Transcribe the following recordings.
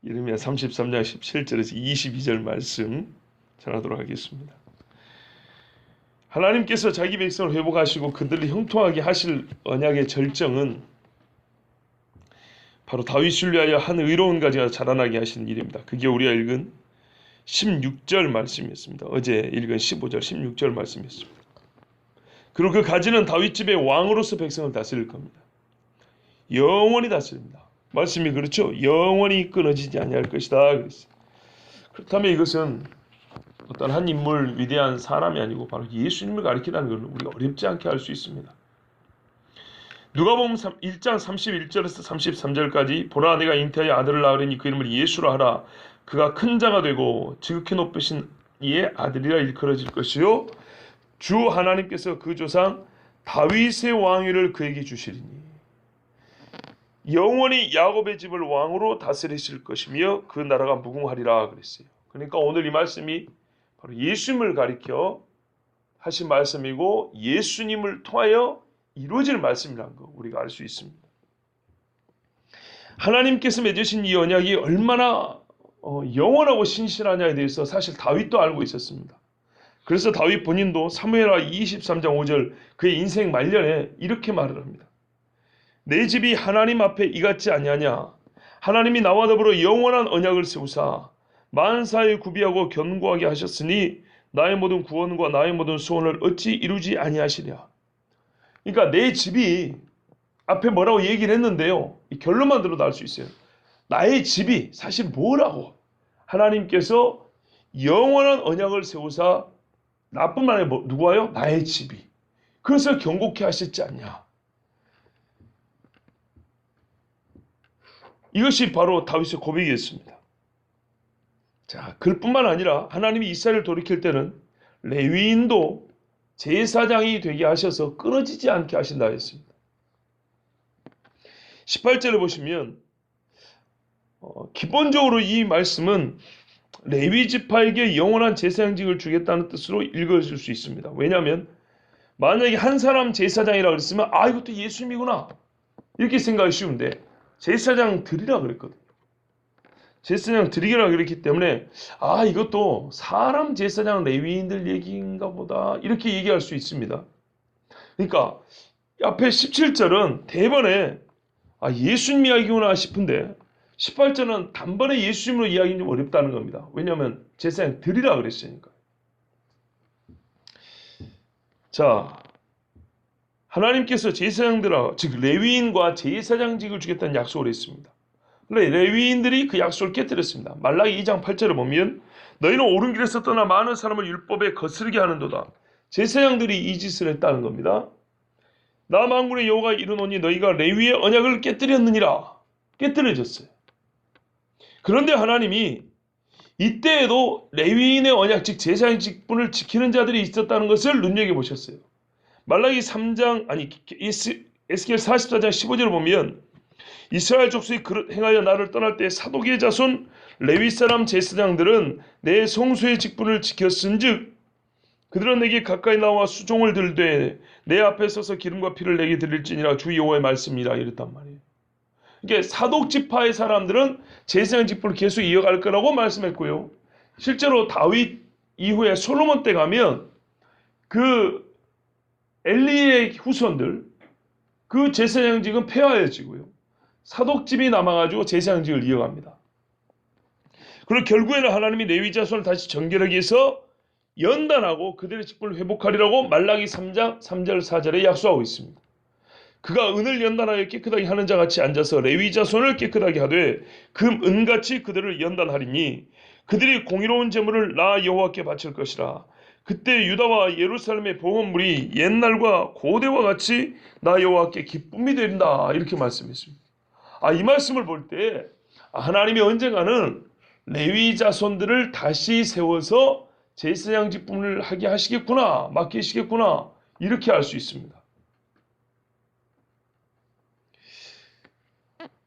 예레미야 33장 17절에서 22절 말씀 전하도록 하겠습니다. 하나님께서 자기 백성을 회복하시고 그들을 형통하게 하실 언약의 절정은 바로 다윗을 위하여 한 의로운 가지가 자라나게 하시는 일입니다. 그게 우리가 읽은 16절 말씀이었습니다. 어제 읽은 15절 16절 말씀이었습니다. 그리고 그 가지는 다윗 집의 왕으로서 백성을 다스릴 겁니다. 영원히 다스립니다. 말씀이 그렇죠. 영원히 끊어지지 아니할 것이다 그랬어요. 그렇다면 이것은 어떤 한 인물, 위대한 사람이 아니고 바로 예수님을 가리킨다는 걸 우리가 어렵지 않게 알 수 있습니다. 누가복음 1장 31절에서 33절까지 보라 내가 잉태하여 아들을 낳으리니 그 이름을 예수라 하라. 그가 큰 자가 되고 지극히 높으신 이의 아들이라 일컬어질 것이요 주 하나님께서 그 조상 다윗의 왕위를 그에게 주시리니 영원히 야곱의 집을 왕으로 다스리실 것이며 그 나라가 무궁하리라 그랬어요. 그러니까 오늘 이 말씀이 바로 예수님을 가리켜 하신 말씀이고 예수님을 통하여 이루어질 말씀이라는 거 우리가 알 수 있습니다. 하나님께서 맺으신 이 언약이 얼마나 영원하고 신실하냐에 대해서 사실 다윗도 알고 있었습니다. 그래서 다윗 본인도 사무엘하 23장 5절 그의 인생 말년에 이렇게 말을 합니다. 내 집이 하나님 앞에 이같지 아니하냐. 하나님이 나와 더불어 영원한 언약을 세우사 만사에 구비하고 견고하게 하셨으니 나의 모든 구원과 나의 모든 소원을 어찌 이루지 아니하시랴. 그러니까 내 집이 앞에 뭐라고 얘기를 했는데요. 이 결론만 들어도 알 수 있어요. 나의 집이 사실 뭐라고? 하나님께서 영원한 언약을 세우사 나뿐만 아니라 누구와요? 나의 집이. 그래서 견고케 하셨지 않냐. 이것이 바로 다윗의 고백이었습니다. 자, 그뿐만 아니라 하나님이 이스라엘을 돌이킬 때는 레위인도 제사장이 되게 하셔서 끊어지지 않게 하신다 했습니다. 18절을 보시면 기본적으로 이 말씀은 레위 지파에게 영원한 제사장직을 주겠다는 뜻으로 읽어질 수 있습니다. 왜냐하면 만약에 한 사람 제사장이라 그랬으면 이것도 예수님이구나 이렇게 생각이 쉬운데 제사장 드리라 그랬거든요. 제사장 드리라 그랬기 때문에 이것도 사람 제사장 레위인들 얘기인가 보다 이렇게 얘기할 수 있습니다. 그러니까 앞에 17절은 대번에 예수님 이야기구나 싶은데 18절은 단번에 예수님으로 이야기는 좀 어렵다는 겁니다. 왜냐하면 제사장 드리라 그랬으니까. 자, 하나님께서 제사장들아 즉 레위인과 제사장직을 주겠다는 약속을 했습니다. 레위인들이 그 약속을 깨뜨렸습니다. 말라기 2장 8절을 보면 너희는 옳은 길에서 떠나 많은 사람을 율법에 거스르게 하는도다. 제사장들이 이 짓을 했다는 겁니다. 나 만군의 여호와가 이르노니 너희가 레위의 언약을 깨뜨렸느니라. 깨뜨려졌어요. 그런데 하나님이 이때에도 레위인의 언약 즉 제사장 직분을 지키는 자들이 있었다는 것을 눈여겨보셨어요. 말라기 3장 에스겔 44장 15절을 보면 이스라엘 족속이 행하여 나를 떠날 때 사독의 자손 레위 사람 제사장들은 내 성소의 직분을 지켰은즉 그들은 내게 가까이 나와 수종을 들되 내 앞에 서서 기름과 피를 내게 드릴지니라 주 여호와의 말씀이라 이랬단 말이에요. 그러니까 사독 지파의 사람들은 제사장 직분을 계속 이어갈 거라고 말씀했고요. 실제로 다윗 이후에 솔로몬 때 가면 그 엘리의 후손들 그 제사장직은 폐하해지고요. 사독집이 남아가지고 제사장직을 이어갑니다. 그리고 결국에는 하나님이 레위 자손을 다시 정결하게 해서 연단하고 그들의 직분을 회복하리라고 말라기 3장 3절 4절에 약속하고 있습니다. 그가 은을 연단하여 깨끗하게 하는 자 같이 앉아서 레위 자손을 깨끗하게 하되 금 은같이 그들을 연단하리니 그들이 공의로운 제물을 나 여호와께 바칠 것이라. 그때 유다와 예루살렘의 보험물이 옛날과 고대와 같이 나 여호와께 기쁨이 된다 이렇게 말씀했습니다. 이 말씀을 볼 때 하나님이 언젠가는 레위 자손들을 다시 세워서 제사장 직분을 하게 하시겠구나 맡기시겠구나 이렇게 알 수 있습니다.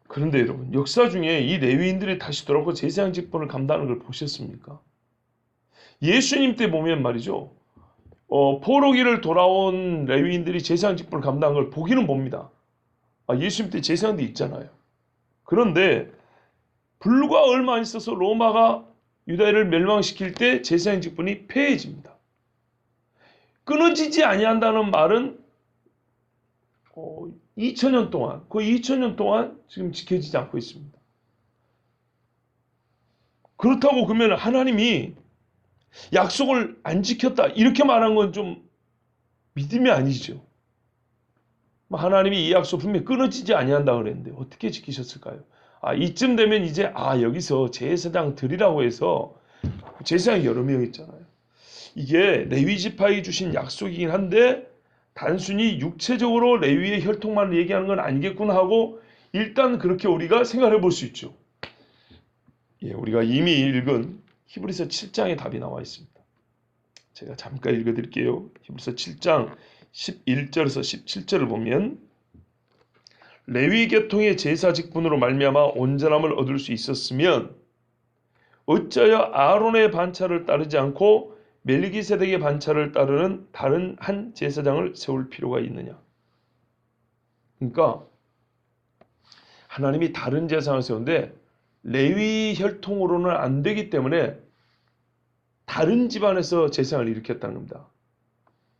그런데 여러분 역사 중에 이 레위인들이 다시 돌아오고 제사장 직분을 감당하는 걸 보셨습니까? 예수님 때 보면 말이죠. 포로기를 돌아온 레위인들이 제사장 직분을 감당한 걸 보기는 봅니다. 예수님 때 제사장도 있잖아요. 그런데 불과 얼마 안 있어서 로마가 유다인을 멸망시킬 때 제사장 직분이 폐해집니다. 끊어지지 아니한다는 말은 2000년 동안, 거의 2000년 동안 지금 지켜지지 않고 있습니다. 그렇다고 그러면 하나님이 약속을 안 지켰다 이렇게 말한 건 좀 믿음이 아니죠. 하나님이 이 약속 분명히 끊어지지 아니한다 그랬는데 어떻게 지키셨을까요? 이쯤 되면 이제 여기서 제사장 드리라고 해서 제사장이 여러 명 있잖아요. 이게 레위 지파에게 주신 약속이긴 한데 단순히 육체적으로 레위의 혈통만을 얘기하는 건 아니겠구나 하고 일단 그렇게 우리가 생각해 볼 수 있죠. 우리가 이미 읽은 히브리서 7장에 답이 나와 있습니다. 제가 잠깐 읽어드릴게요. 히브리서 7장 11절에서 17절을 보면 레위 계통의 제사 직분으로 말미암아 온전함을 얻을 수 있었으면 어찌하여 아론의 반차를 따르지 않고 멜기세덱의 반차를 따르는 다른 한 제사장을 세울 필요가 있느냐. 그러니까 하나님이 다른 제사장을 세우는데 레위 혈통으로는 안 되기 때문에 다른 집안에서 제사장을 일으켰다는 겁니다.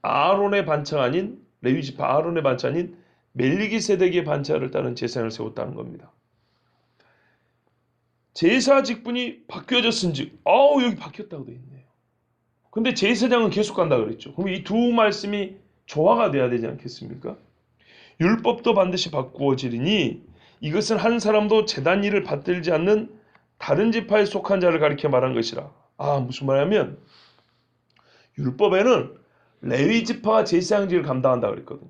아론의 반차가 아닌 레위 지파 아론의 반차 아닌 멜기세덱의 반차를 따른 제사장을 세웠다는 겁니다. 제사 직분이 바뀌어졌은즉 여기 바뀌었다고 되어 있네요. 근데 제사장은 계속 간다 그랬죠. 그럼 이 두 말씀이 조화가 돼야 되지 않겠습니까? 율법도 반드시 바꾸어지리니 이것은 한 사람도 제단 일을 받들지 않는 다른 지파에 속한 자를 가리켜 말한 것이라. 무슨 말이냐면 율법에는 레위 지파가 제사장직을 감당한다 그랬거든요.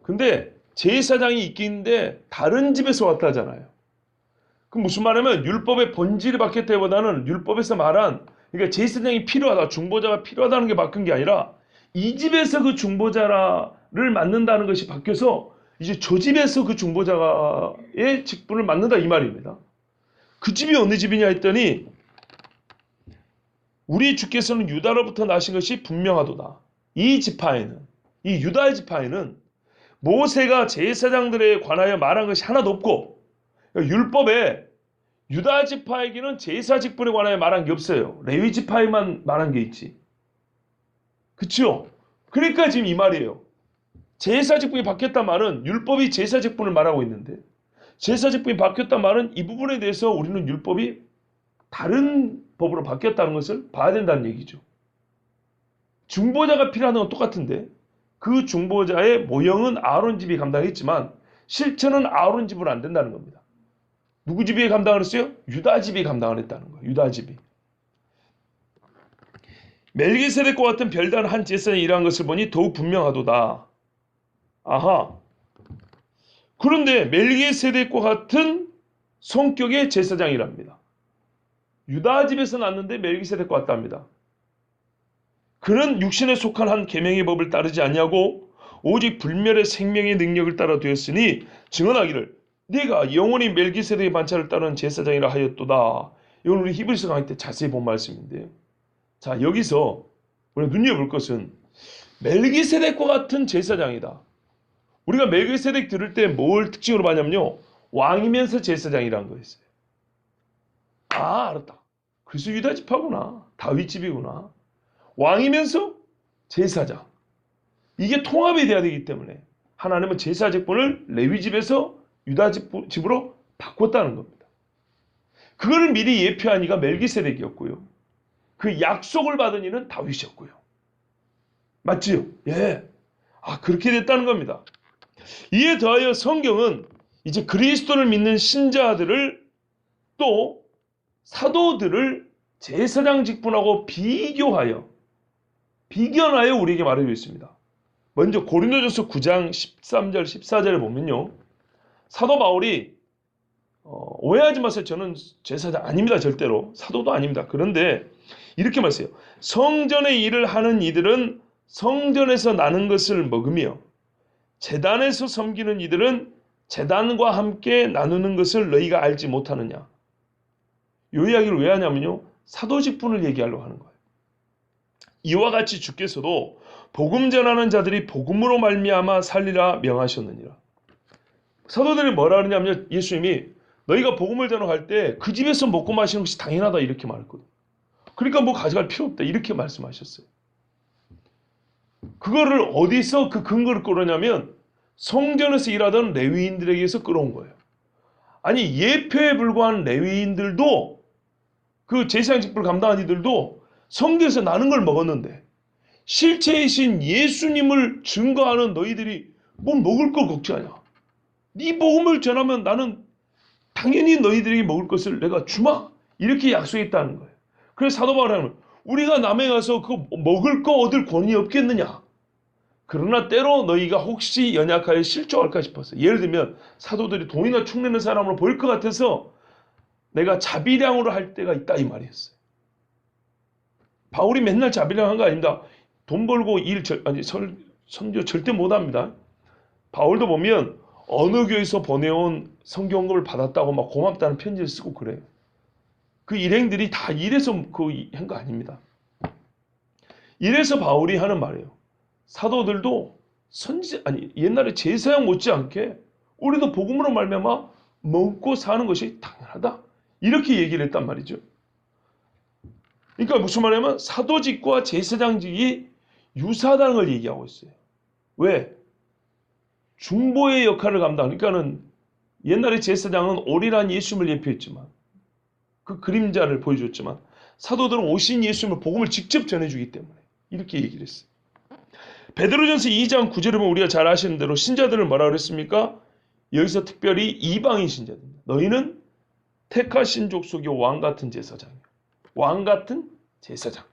근데 제사장이 있긴 한데 다른 집에서 왔다 하잖아요. 그럼 무슨 말이냐면 율법의 본질이 바뀌었다기보다는 율법에서 말한 그러니까 제사장이 필요하다, 중보자가 필요하다는 게 바뀐 게 아니라 이 집에서 그 중보자를 맡는다는 것이 바뀌어서 이제 저 집에서 그 중보자의 직분을 맡는다 이 말입니다. 그 집이 어느 집이냐 했더니 우리 주께서는 유다로부터 나신 것이 분명하도다. 이 지파에는, 이 유다의 지파에는 모세가 제사장들에 관하여 말한 것이 하나도 없고 율법에 유다 지파에게는 제사 직분에 관하여 말한 게 없어요. 레위 지파에만 말한 게 있지. 그렇죠? 그러니까 지금 이 말이에요. 제사 직분이 바뀌었단 말은 율법이 제사 직분을 말하고 있는데 제사 직분이 바뀌었단 말은 이 부분에 대해서 우리는 율법이 다른 법으로 바뀌었다는 것을 봐야 된다는 얘기죠. 중보자가 필요한 건 똑같은데 그 중보자의 모형은 아론 집이 감당했지만 실체는 아론 집으로 안 된다는 겁니다. 누구 집이 감당을 했어요? 유다 집이 감당을 했다는 거예요. 유다 집이. 멜기세덱과 같은 별다른 한 제사장이 일한 것을 보니 더욱 분명하도다. 그런데 멜기세덱과 같은 성격의 제사장이랍니다. 유다 집에서 났는데 멜기세덱과 같답니다. 그는 육신에 속한 한 계명의 법을 따르지 않냐고 오직 불멸의 생명의 능력을 따라 되었으니 증언하기를 네가 영원히 멜기세덱의 반차를 따르는 제사장이라 하였도다. 이건 우리 히브리서 강의 때 자세히 본 말씀인데요. 자, 여기서 우리가 눈여볼 것은 멜기세덱과 같은 제사장이다. 우리가 멜기세덱 들을 때 뭘 특징으로 봤냐면요. 왕이면서 제사장이라는 거였어요. 알았다. 그래서 유다 지파구나. 다윗 집이구나. 왕이면서 제사장. 이게 통합이 돼야 되기 때문에 하나님은 제사 직분을 레위 집에서 유다 집으로 바꿨다는 겁니다. 그거를 미리 예표한 이가 멜기세덱이었고요. 그 약속을 받은 이는 다윗이었고요. 맞지요? 예. 그렇게 됐다는 겁니다. 이에 더하여 성경은 이제 그리스도를 믿는 신자들을 또 사도들을 제사장 직분하고 비교하여 우리에게 말해주고 있습니다. 먼저 고린도전서 9장 13절 14절을 보면요. 사도 바울이 오해하지 마세요. 저는 제사장 아닙니다. 절대로. 사도도 아닙니다. 그런데 이렇게 말했어요. 성전의 일을 하는 이들은 성전에서 나는 것을 먹으며 제단에서 섬기는 이들은 제단과 함께 나누는 것을 너희가 알지 못하느냐. 이 이야기를 왜 하냐면요. 사도 직분을 얘기하려고 하는 거예요. 이와 같이 주께서도 복음 전하는 자들이 복음으로 말미암아 살리라 명하셨느니라. 사도들이 뭐라 그러냐면 예수님이 너희가 복음을 전할 때 그 집에서 먹고 마시는 것이 당연하다 이렇게 말했거든. 그러니까 뭐 가져갈 필요 없다 이렇게 말씀하셨어요. 그거를 어디서 그 근거를 끌었냐면 성전에서 일하던 레위인들에게서 끌어온 거예요. 아니 예표에 불과한 레위인들도 그 제사장 직분을 감당한 이들도 성전에서 나는 걸 먹었는데 실체이신 예수님을 증거하는 너희들이 뭐 먹을 걸 걱정하냐. 네 복음을 전하면 나는 당연히 너희들에게 먹을 것을 내가 주마 이렇게 약속했다는 거예요. 그래서 사도 바울은 우리가 남에 가서 그 먹을 거 얻을 권위 없겠느냐. 그러나 때로 너희가 혹시 연약하여 실족할까 싶어서 예를 들면 사도들이 돈이나 축내는 사람으로 보일 것 같아서 내가 자비량으로 할 때가 있다 이 말이었어요. 바울이 맨날 자비량 한 거 아닙니다. 돈 벌고 선교 절대 못합니다. 바울도 보면 어느 교회에서 보내온 성경을 받았다고 막 고맙다는 편지를 쓰고 그래요. 그 일행들이 다 이래서 한 거 아닙니다. 이래서 바울이 하는 말이에요. 사도들도 옛날에 제사장 못지않게 우리도 복음으로 말미암아 먹고 사는 것이 당연하다. 이렇게 얘기를 했단 말이죠. 그러니까 무슨 말이냐면 사도직과 제사장직이 유사하다는 걸 얘기하고 있어요. 왜? 중보의 역할을 그러니까는 옛날에 제사장은 오리란 예수님을 예표했지만 그 그림자를 보여줬지만 사도들은 오신 예수님을 복음을 직접 전해주기 때문에 이렇게 얘기를 했어요. 베드로전서 2장 9절에 보면 우리가 잘 아시는 대로 신자들을 뭐라 그랬습니까? 여기서 특별히 이방인 신자들입니다. 너희는 택하신 족속의 왕같은 제사장이요. 왕같은 제사장.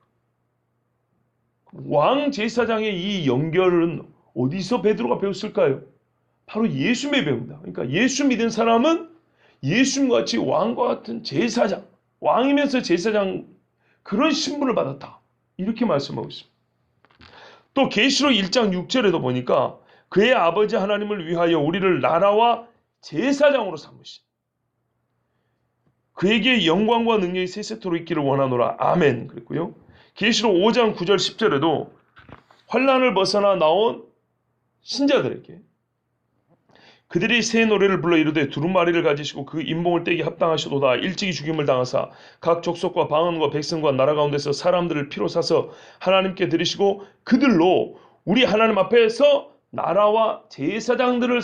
왕 제사장의 이 연결은 어디서 베드로가 배웠을까요? 바로 예수님의 배웁니다. 그러니까 예수 믿은 사람은 예수님같이 왕과 같은 제사장, 왕이면서 제사장 그런 신분을 받았다. 이렇게 말씀하고 있습니다. 또 계시록 1장 6절에도 보니까 그의 아버지 하나님을 위하여 우리를 나라와 제사장으로 삼으신 그에게 영광과 능력이 세세토록 있기를 원하노라. 아멘. 그랬고요. 계시록 5장 9절 10절에도 환난을 벗어나 나온 신자들에게 그들이 새 노래를 불러 이르되 두루마리를 가지시고 그 인봉을 떼기 합당하시도다. 일찍이 죽임을 당하사 각 족속과 방언과 백성과 나라 가운데서 사람들을 피로 사서 하나님께 드리시고 그들로 우리 하나님 앞에서 나라와 제사장들을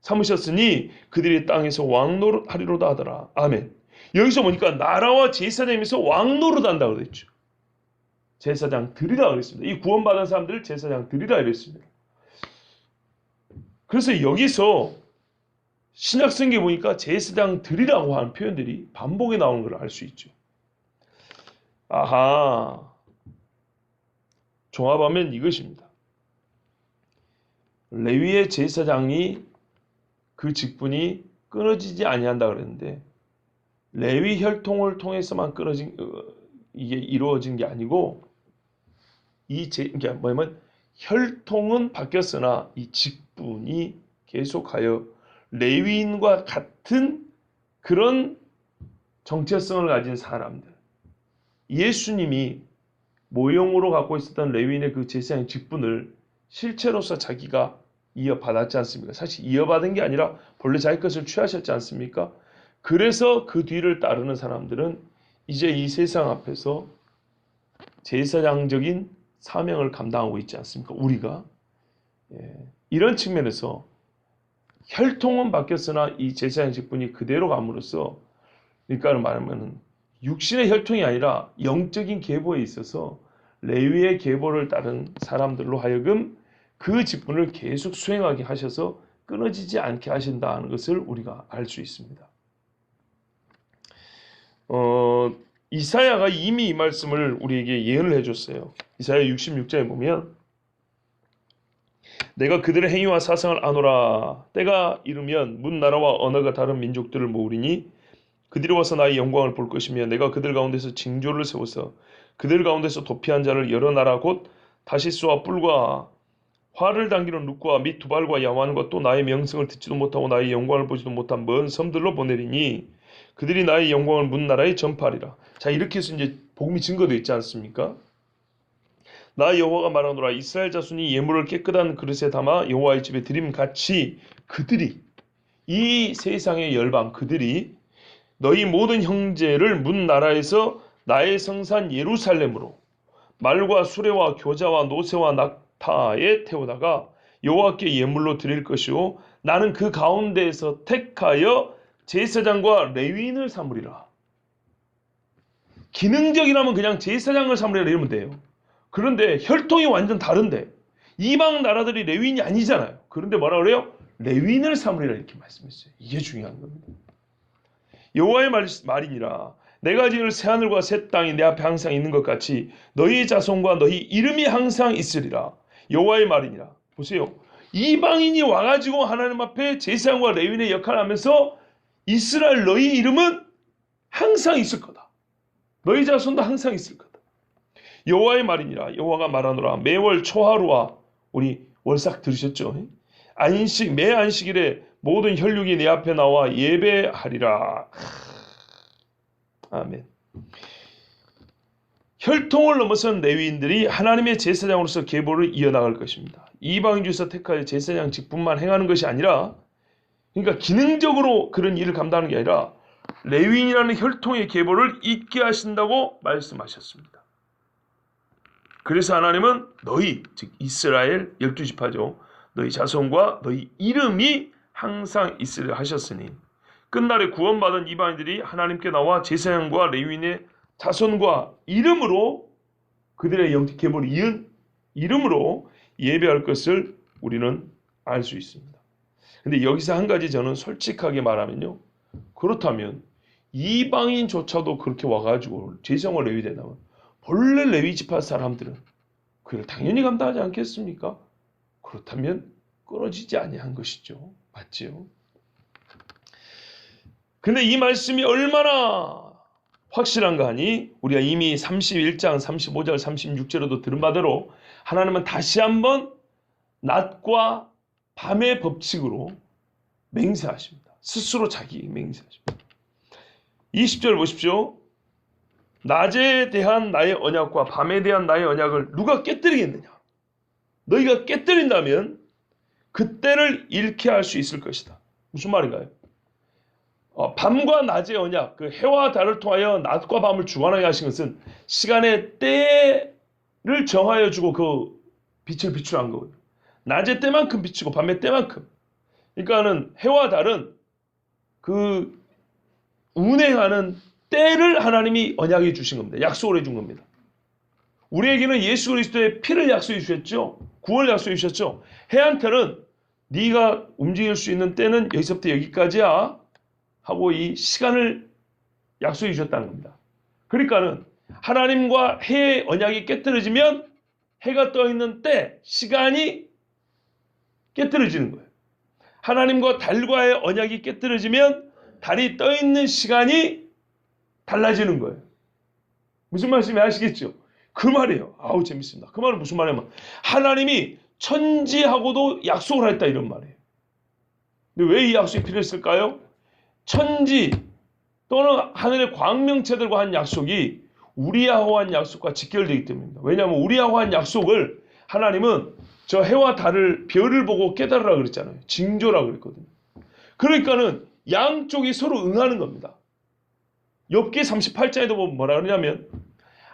삼으셨으니 그들이 땅에서 왕노릇하리로다 하더라. 아멘. 여기서 보니까 나라와 제사장이면서 왕노릇한다 그랬죠. 제사장들이라 그랬습니다. 이 구원받은 사람들을 제사장들이라 그랬습니다. 그래서 여기서 신약성경에 보니까 제사장들이라고 하는 표현들이 반복에 나오는 걸 알 수 있죠. 아하, 종합하면 이것입니다. 레위의 제사장이 그 직분이 끊어지지 아니한다 그랬는데 레위 혈통을 통해서만 이게 이루어진 게 아니고 그러니까 뭐냐면 혈통은 바뀌었으나 이 직분이 계속하여 레위인과 같은 그런 정체성을 가진 사람들. 예수님이 모형으로 갖고 있었던 레위인의 그 제사장 직분을 실체로서 자기가 이어받았지 않습니까? 사실 이어받은 게 아니라 본래 자기 것을 취하셨지 않습니까? 그래서 그 뒤를 따르는 사람들은 이제 이 세상 앞에서 제사장적인 사명을 감당하고 있지 않습니까? 우리가 이런 측면에서 혈통은 바뀌었으나 이 제사장 직분이 그대로 감으로써 그러니까 말하면 육신의 혈통이 아니라 영적인 계보에 있어서 레위의 계보를 따른 사람들로 하여금 그 직분을 계속 수행하게 하셔서 끊어지지 않게 하신다는 것을 우리가 알 수 있습니다. 이사야가 이미 이 말씀을 우리에게 예언을 해줬어요. 이사야 66장에 보면 내가 그들의 행위와 사상을 아노라. 때가 이르면 문 나라와 언어가 다른 민족들을 모으리니 그들이 와서 나의 영광을 볼 것이며 내가 그들 가운데서 징조를 세워서 그들 가운데서 도피한 자를 여러 나라 곧 다시스와 뿔과 활을 당기는 룻과 및 두발과 야완과 또 나의 명성을 듣지도 못하고 나의 영광을 보지도 못한 먼 섬들로 보내리니 그들이 나의 영광을 문 나라에 전파하리라. 자, 이렇게 해서 이제 복음이 증거되어 있지 않습니까? 나 여호와가 말하노라. 이스라엘 자손이 예물을 깨끗한 그릇에 담아 여호와의 집에 드림 같이 그들이 이 세상의 열방 그들이 너희 모든 형제를 문 나라에서 나의 성산 예루살렘으로 말과 수레와 교자와 노새와 낙타에 태우다가 여호와께 예물로 드릴 것이요 나는 그 가운데에서 택하여 제사장과 레위인을 삼으리라. 기능적이라면 그냥 제사장을 삼으리라 이러면 돼요. 그런데 혈통이 완전 다른데 이방 나라들이 레위인이 아니잖아요. 그런데 뭐라 그래요? 레위인을 삼으리라 이렇게 말씀했어요. 이게 중요한 겁니다. 여호와의 말이니라. 내가 지을 새하늘과 새 땅이 내 앞에 항상 있는 것 같이 너희 자손과 너희 이름이 항상 있으리라. 여호와의 말이니라. 보세요. 이방인이 와가지고 하나님 앞에 제사장과 레위인의 역할을 하면서 이스라엘 너희 이름은 항상 있을 거다. 너희 자손도 항상 있을 거다. 여호와의 말이니라. 여호와가 말하노라. 매월 초하루와 우리 월삭 들으셨죠? 매 안식일에 모든 혈육이 내 앞에 나와 예배하리라. 아멘. 혈통을 넘어선 레위인들이 하나님의 제사장으로서 계보를 이어나갈 것입니다. 이방인 중에서 택하여 제사장 직분만 행하는 것이 아니라, 그러니까 기능적으로 그런 일을 감당하는 게 아니라 레위인이라는 혈통의 계보를 잇게 하신다고 말씀하셨습니다. 그래서 하나님은 너희, 즉 이스라엘 12지파죠. 너희 자손과 너희 이름이 항상 있으려 하셨으니 끝날에 구원받은 이방인들이 하나님께 나와 제사장과 레위인의 자손과 이름으로 그들의 영적 계보를 이은 이름으로 예배할 것을 우리는 알 수 있습니다. 근데 여기서 한 가지 저는 솔직하게 말하면요. 그렇다면 이방인조차도 그렇게 와가지고 제사장과 레위 된다면 본래 레위 지파 사람들은 그걸 당연히 감당하지 않겠습니까? 그렇다면 끊어지지 아니한 것이죠. 맞지요? 근데 이 말씀이 얼마나 확실한가 하니 우리가 이미 31장 35절 36절에도 들은 바대로 하나님은 다시 한번 낮과 밤의 법칙으로 맹세하십니다. 스스로 자기 맹세하십니다. 20절 보십시오. 낮에 대한 나의 언약과 밤에 대한 나의 언약을 누가 깨뜨리겠느냐? 너희가 깨뜨린다면 그때를 잃게 할 수 있을 것이다. 무슨 말인가요? 밤과 낮의 언약, 그 해와 달을 통하여 낮과 밤을 주관하게 하신 것은 시간의 때를 정하여 주고 그 빛을 비추한 거거든요. 낮의 때만큼 비추고 밤의 때만큼. 그러니까는 해와 달은 그 운행하는 때를 하나님이 언약해 주신 겁니다. 약속을 해준 겁니다. 우리에게는 예수 그리스도의 피를 약속해 주셨죠. 구원을 약속해 주셨죠. 해한테는 네가 움직일 수 있는 때는 여기서부터 여기까지야 하고 이 시간을 약속해 주셨다는 겁니다. 그러니까는 하나님과 해의 언약이 깨뜨려지면 해가 떠 있는 때, 시간이 깨뜨려지는 거예요. 하나님과 달과의 언약이 깨뜨려지면 달이 떠 있는 시간이 달라지는 거예요. 무슨 말씀인지 아시겠죠? 그 말이에요. 아우 재밌습니다. 그 말은 무슨 말이냐면 하나님이 천지하고도 약속을 했다 이런 말이에요. 근데 왜 이 약속이 필요했을까요? 천지 또는 하늘의 광명체들과 한 약속이 우리하고 한 약속과 직결되기 때문입니다. 왜냐하면 우리하고 한 약속을 하나님은 저 해와 달을 별을 보고 깨달으라 그랬잖아요. 징조라 그랬거든요. 그러니까는 양쪽이 서로 응하는 겁니다. 욥기 38장에도 보면 뭐라 그러냐면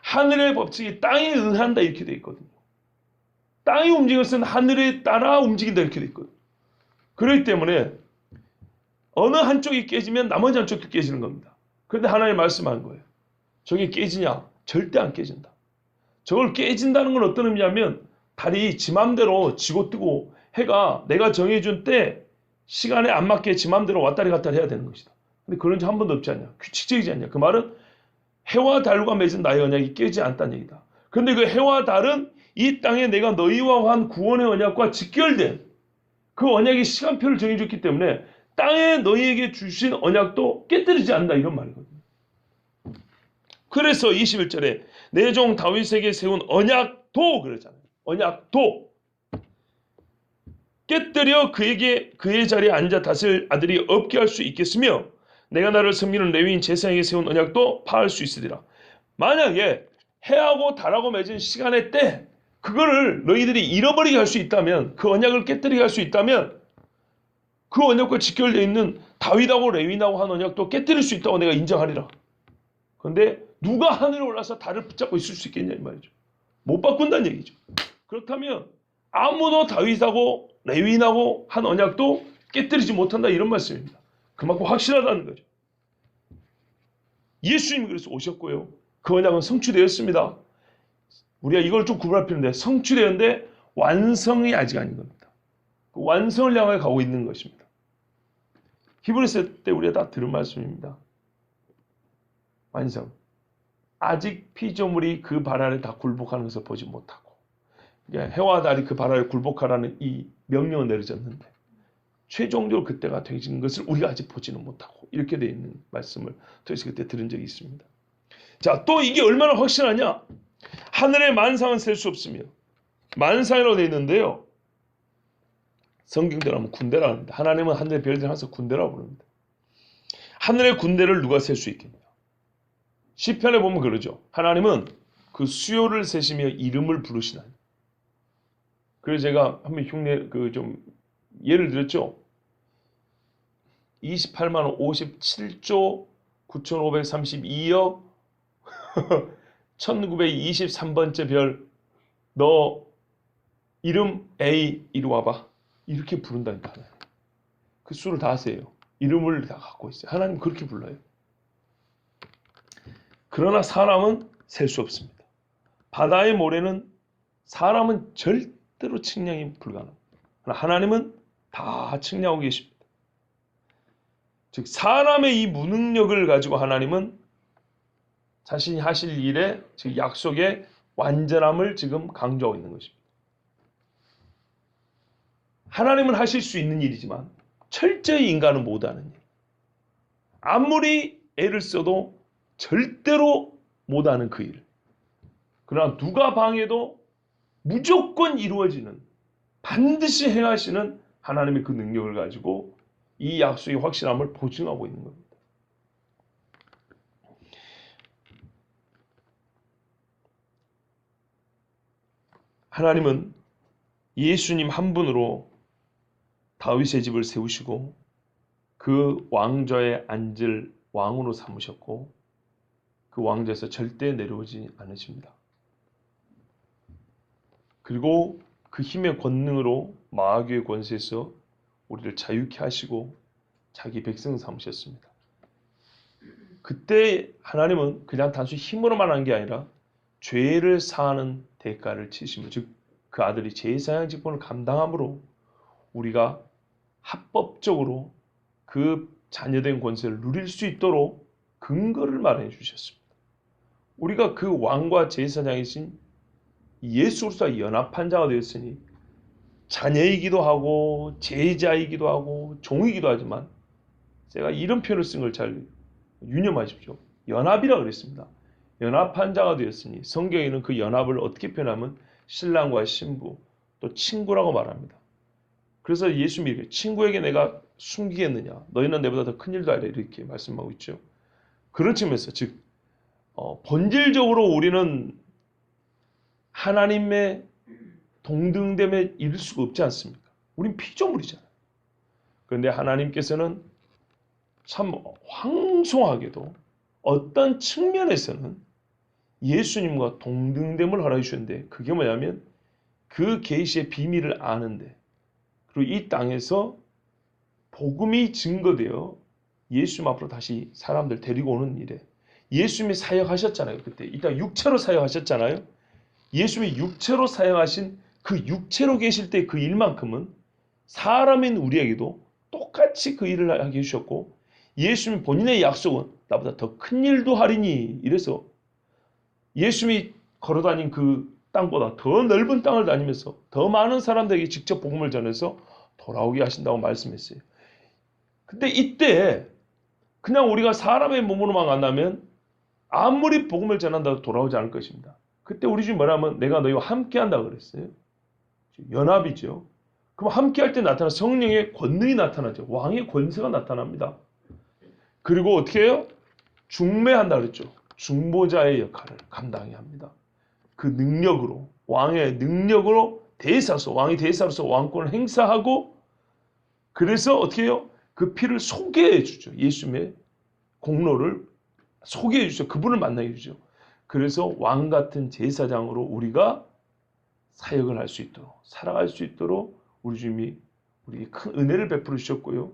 하늘의 법칙이 땅에 응한다 이렇게 돼 있거든요. 땅이 움직일 것은 하늘에 따라 움직인다 이렇게 돼 있거든요. 그렇기 때문에 어느 한쪽이 깨지면 나머지 한쪽도 깨지는 겁니다. 그런데 하나님 말씀한 거예요. 저게 깨지냐? 절대 안 깨진다. 저걸 깨진다는 건 어떤 의미냐면 달이 지 맘대로 지고 뜨고 해가 내가 정해준 때 시간에 안 맞게 지 맘대로 왔다리 갔다리 해야 되는 것이다. 근데 그런 적 한 번도 없지 않냐? 규칙적이지 않냐? 그 말은 해와 달과 맺은 나의 언약이 깨지지 않다는 얘기다. 그런데 그 해와 달은 이 땅에 내가 너희와 한 구원의 언약과 직결된 그 언약의 시간표를 정해줬기 때문에 땅에 너희에게 주신 언약도 깨뜨리지 않는다 이런 말이거든요. 그래서 21절에 내 종 다윗에게 세운 언약도 그러잖아요. 언약도 깨뜨려 그의 자리에 앉아 다스릴 아들이 없게 할 수 있겠으며 내가 나를 섬기는 레위인 제사장에게 세운 언약도 파할 수 있으리라. 만약에 해하고 달하고 맺은 시간의 때 그거를 너희들이 잃어버리게 할 수 있다면 그 언약을 깨뜨리게 할 수 있다면 그 언약과 직결되어 있는 다윗하고 레위인하고 한 언약도 깨뜨릴 수 있다고 내가 인정하리라. 그런데 누가 하늘에 올라서 달을 붙잡고 있을 수 있겠냐 이 말이죠. 못 바꾼다는 얘기죠. 그렇다면 아무도 다윗하고 레위인하고 한 언약도 깨뜨리지 못한다 이런 말씀입니다. 그만큼 확실하다는 거죠. 예수님이 그래서 오셨고요. 그 언약은 성취되었습니다. 우리가 이걸 좀 구분할 필요한데 성취되었는데 완성이 아직 아닌 겁니다. 그 완성을 향해 가고 있는 것입니다. 히브리서 때 우리가 다 들은 말씀입니다. 완성. 아직 피조물이 그 발 아래 다 굴복하는 것을 보지 못하고 해와 달이 그 발 아래 굴복하라는 이 명령을 내려졌는데 최종적으로 그때가 되신 것을 우리가 아직 보지는 못하고 이렇게 되어 있는 말씀을 도대체 그때 들은 적이 있습니다. 자, 또 이게 얼마나 확실하냐? 하늘의 만상은 셀 수 없으며 만상이라고 되어 있는데요. 성경대로 하면 군대라고 합니다. 하나님은 하늘의 별들 항상 군대라고 부릅니다. 하늘의 군대를 누가 셀 수 있겠냐? 시편에 보면 그러죠. 하나님은 그 수요를 세시며 이름을 부르시나니. 그래서 제가 한번 흉내 좀 예를 들었죠. 28만 57조 9,532억 1923번째 별 너 이름 A 이리 와봐. 이렇게 부른다니까. 그 수를 다 아세요. 이름을 다 갖고 있어요. 하나님 그렇게 불러요. 그러나 사람은 셀 수 없습니다. 바다의 모래는 사람은 절대로 측량이 불가능합니다. 하나님은 다 측량하고 계십니다. 즉 사람의 이 무능력을 가지고 하나님은 자신이 하실 일에 즉 약속의 완전함을 지금 강조하고 있는 것입니다. 하나님은 하실 수 있는 일이지만 철저히 인간은 못하는 일. 아무리 애를 써도 절대로 못하는 그 일. 그러나 누가 방해도 무조건 이루어지는 반드시 행하시는 하나님의 그 능력을 가지고 이 약속의 확실함을 보증하고 있는 겁니다. 하나님은 예수님 한 분으로 다윗의 집을 세우시고 그 왕좌에 앉을 왕으로 삼으셨고 그 왕좌에서 절대 내려오지 않으십니다. 그리고 그 힘의 권능으로 마귀의 권세에서 우리를 자유케 하시고 자기 백성 삼으셨습니다. 그때 하나님은 그냥 단순히 힘으로만 한 게 아니라 죄를 사하는 대가를 치시며 즉 그 아들이 제사장 직분을 감당함으로 우리가 합법적으로 그 자녀된 권세를 누릴 수 있도록 근거를 마련해 주셨습니다. 우리가 그 왕과 제사장이신 예수로서 연합한 자가 되었으니 자녀이기도 하고 제자이기도 하고 종이기도 하지만 제가 이런 표현을 쓴 걸 잘 유념하십시오. 연합이라고 그랬습니다. 연합한 자가 되었으니 성경에는 그 연합을 어떻게 표현하면 신랑과 신부 또 친구라고 말합니다. 그래서 예수님이 이렇게 친구에게 내가 숨기겠느냐 너희는 내보다 더 큰 일도 아니라 이렇게 말씀하고 있죠. 그런 측면에서 즉 본질적으로 우리는 하나님의 동등됨에 이를 수가 없지 않습니까? 우린 피조물이잖아요. 그런데 하나님께서는 참 황송하게도 어떤 측면에서는 예수님과 동등됨을 허락해 주셨는데 그게 뭐냐면 그 계시의 비밀을 아는데 그리고 이 땅에서 복음이 증거되어 예수님 앞으로 다시 사람들 데리고 오는 일에 예수님이 사역하셨잖아요. 그때 이 땅 육체로 사역하셨잖아요. 예수님이 육체로 사역하신 그 육체로 계실 때 그 일만큼은 사람인 우리에게도 똑같이 그 일을 하게 해주셨고 예수님 본인의 약속은 나보다 더 큰 일도 하리니 이래서 예수님이 걸어다닌 그 땅보다 더 넓은 땅을 다니면서 더 많은 사람들에게 직접 복음을 전해서 돌아오게 하신다고 말씀했어요. 근데 이때 그냥 우리가 사람의 몸으로만 만나면 아무리 복음을 전한다고 돌아오지 않을 것입니다. 그때 우리 주님 뭐라면 내가 너희와 함께 한다고 그랬어요. 연합이죠. 그럼 함께 할 때 나타나는 성령의 권능이 나타나죠. 왕의 권세가 나타납니다. 그리고 어떻게 해요? 중매한다 그랬죠. 중보자의 역할을 감당해야 합니다. 그 능력으로 왕의 능력으로 대사로서 왕이 대사로서 왕권을 행사하고 그래서 어떻게 해요? 그 피를 소개해 주죠. 예수님의 공로를 소개해 주죠. 그분을 만나게 해주죠. 그래서 왕 같은 제사장으로 우리가 사역을 할 수 있도록, 살아갈 수 있도록 우리 주님이 우리에게 큰 은혜를 베풀어 주셨고요.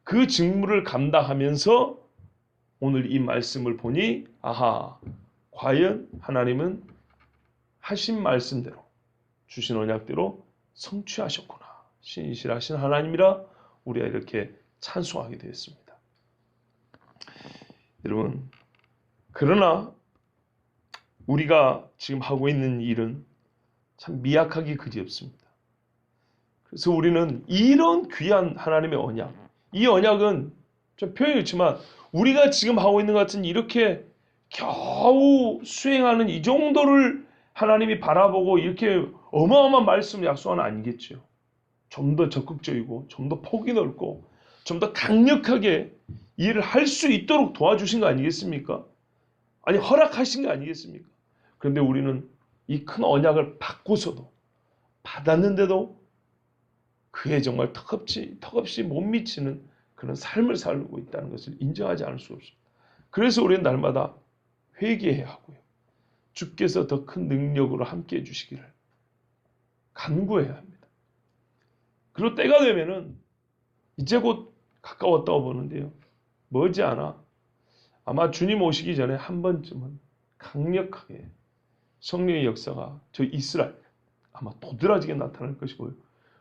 그 직무를 감당하면서 오늘 이 말씀을 보니 아하, 과연 하나님은 하신 말씀대로 주신 언약대로 성취하셨구나. 신실하신 하나님이라 우리가 이렇게 찬송하게 되었습니다. 여러분, 그러나 우리가 지금 하고 있는 일은 참 미약하기 그지없습니다. 그래서 우리는 이런 귀한 하나님의 언약, 이 언약은 좀 표현이 그렇지만 우리가 지금 하고 있는 것 같은 이렇게 겨우 수행하는 이 정도를 하나님이 바라보고 이렇게 어마어마한 말씀을 약속하는 아니겠죠. 좀 더 적극적이고 좀 더 폭이 넓고 좀 더 강력하게 일을 할 수 있도록 도와주신 거 아니겠습니까? 아니 허락하신 거 아니겠습니까? 그런데 우리는 이 큰 언약을 받고서도 받았는데도 그에 정말 턱없이 못 미치는 그런 삶을 살고 있다는 것을 인정하지 않을 수 없습니다. 그래서 우리는 날마다 회개해야 하고요. 주께서 더 큰 능력으로 함께해 주시기를 간구해야 합니다. 그리고 때가 되면은 이제 곧 가까웠다고 보는데요. 머지않아 아마 주님 오시기 전에 한 번쯤은 강력하게 성령의 역사가 저 이스라엘 아마 도드라지게 나타날 것이고요.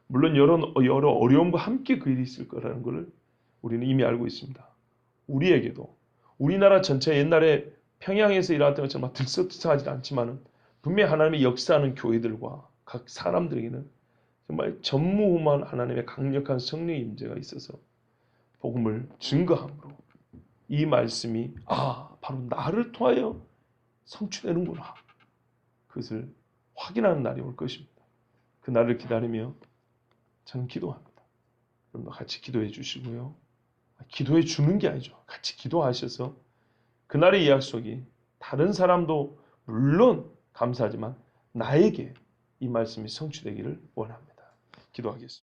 물론 여러 어려움과 함께 그 일이 있을 거라는 것을 우리는 이미 알고 있습니다. 우리에게도 우리나라 전체 옛날에 평양에서 일어났던 것처럼 들썩들썩하지 않지만 분명히 하나님의 역사하는 교회들과 각 사람들에게는 정말 전무후무한 하나님의 강력한 성령의 임재가 있어서 복음을 증거함으로 이 말씀이 바로 나를 통하여 성취되는구나. 그것을 확인하는 날이 올 것입니다. 그 날을 기다리며 저는 기도합니다. 여러분도 같이 기도해 주시고요. 기도해 주는 게 아니죠. 같이 기도하셔서 그날의 약속이 다른 사람도 물론 감사하지만 나에게 이 말씀이 성취되기를 원합니다. 기도하겠습니다.